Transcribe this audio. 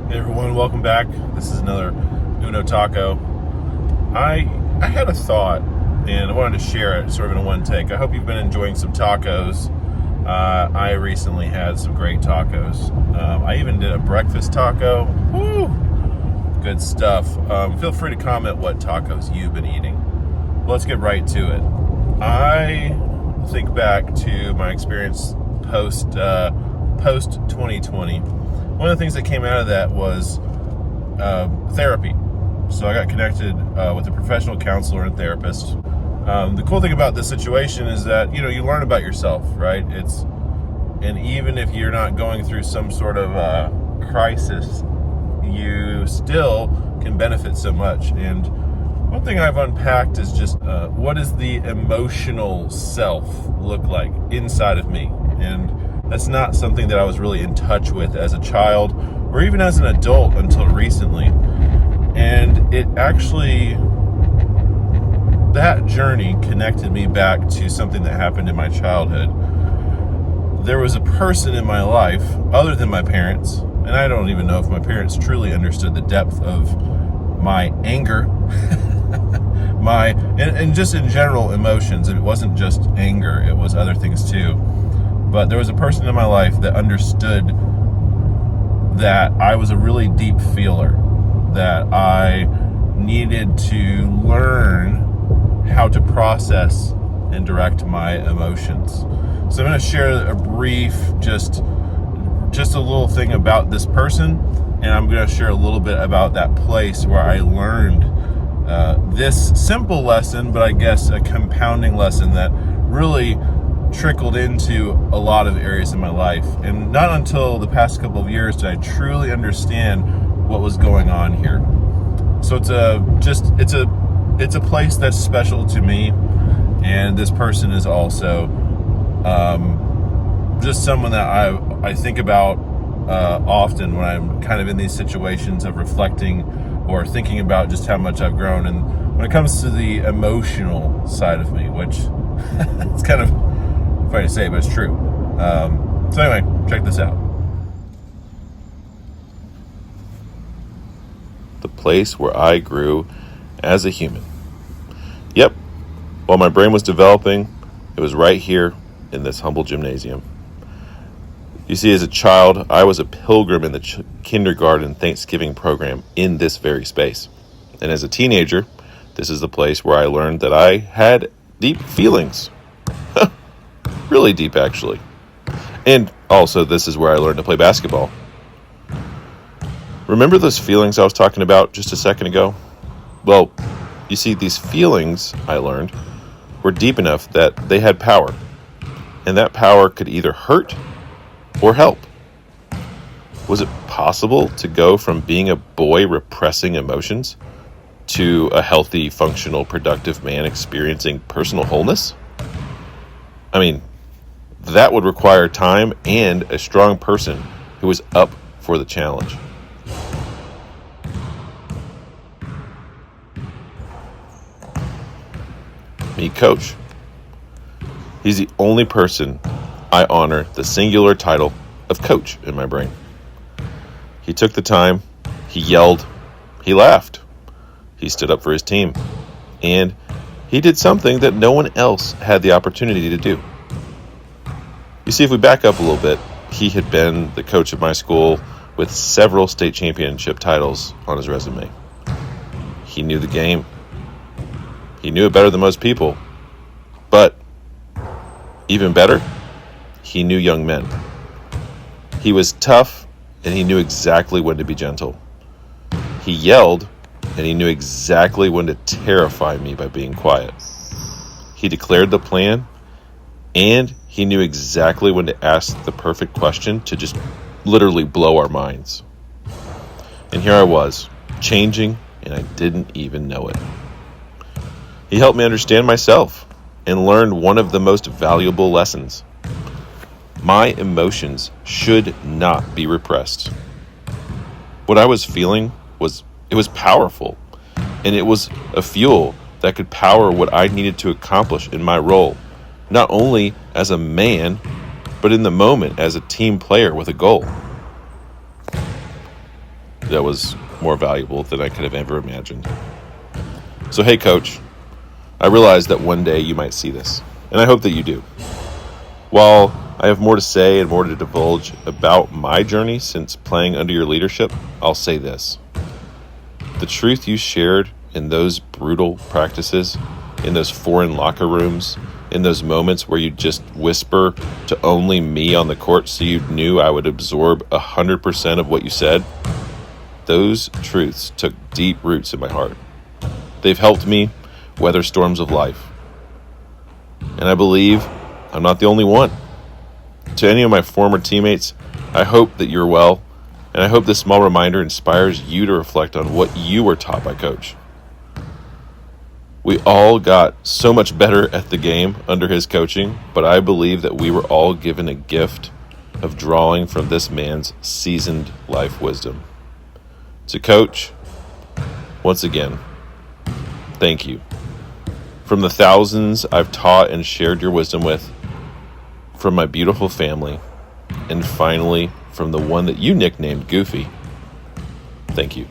Hey everyone, welcome back. This is another Uno Taco. I had a thought and I wanted to share it sort of in a one take. I hope you've been enjoying some tacos. I recently had some great tacos. I even did a breakfast taco. Woo! Good stuff. Feel free to comment what tacos you've been eating. Let's get right to it. I think back to my experience post 2020. One of the things that came out of that was therapy. So I got connected with a professional counselor and therapist. The cool thing about this situation is that you learn about yourself, right? And even if you're not going through some sort of crisis, you still can benefit so much. And one thing I've unpacked is just what does the emotional self look like inside of me? And that's not something that I was really in touch with as a child or even as an adult until recently. And it actually, that journey connected me back to something that happened in my childhood. There was a person in my life, other than my parents, and I don't even know if my parents truly understood the depth of my anger, and just in general emotions. It wasn't just anger, it was other things too. But there was a person in my life that understood that I was a really deep feeler, that I needed to learn how to process and direct my emotions. So I'm going to share a brief, just a little thing about this person, and I'm going to share a little bit about that place where I learned this simple lesson, but I guess a compounding lesson that really trickled into a lot of areas in my life. And not until the past couple of years did I truly understand what was going on here. So it's a place that's special to me, and this person is also just someone that I think about often when I'm kind of in these situations of reflecting or thinking about just how much I've grown. And when it comes to the emotional side of me, which it's kind of funny to say, but it's true. So anyway, check this out. The place where I grew as a human. Yep, while my brain was developing, it was right here in this humble gymnasium. You see, as a child, I was a pilgrim in the kindergarten Thanksgiving program in this very space. And as a teenager, this is the place where I learned that I had deep feelings. Really deep, actually. And also, this is where I learned to play basketball. Remember those feelings I was talking about just a second ago? Well, you see, these feelings, I learned, were deep enough that they had power. And that power could either hurt or help. Was it possible to go from being a boy repressing emotions to a healthy, functional, productive man experiencing personal wholeness? I mean, that would require time and a strong person who was up for the challenge. Me, Coach. He's the only person I honor the singular title of coach in my brain. He took the time, he yelled, he laughed, he stood up for his team, and he did something that no one else had the opportunity to do. You see, if we back up a little bit, he had been the coach of my school with several state championship titles on his resume. He knew the game. He knew it better than most people. But even better, he knew young men. He was tough, and he knew exactly when to be gentle. He yelled, and he knew exactly when to terrify me by being quiet. He declared the plan, and he knew exactly when to ask the perfect question to just literally blow our minds. And here I was, changing, and I didn't even know it. He helped me understand myself and learned one of the most valuable lessons. My emotions should not be repressed. What I was feeling was powerful, and it was a fuel that could power what I needed to accomplish in my role, not only as a man, but in the moment as a team player with a goal. that was more valuable than I could have ever imagined. So, hey, Coach, I realize that one day you might see this, and I hope that you do. While I have more to say and more to divulge about my journey since playing under your leadership, I'll say this. The truth you shared in those brutal practices, in those foreign locker rooms, in those moments where you just whisper to only me on the court so you knew I would absorb 100% of what you said, those truths took deep roots in my heart. They've helped me weather storms of life. And I believe I'm not the only one. To any of my former teammates, I hope that you're well, and I hope this small reminder inspires you to reflect on what you were taught by Coach. We all got so much better at the game under his coaching, but I believe that we were all given a gift of drawing from this man's seasoned life wisdom. To Coach, once again, thank you. From the thousands I've taught and shared your wisdom with, from my beautiful family, and finally from the one that you nicknamed Goofy, thank you.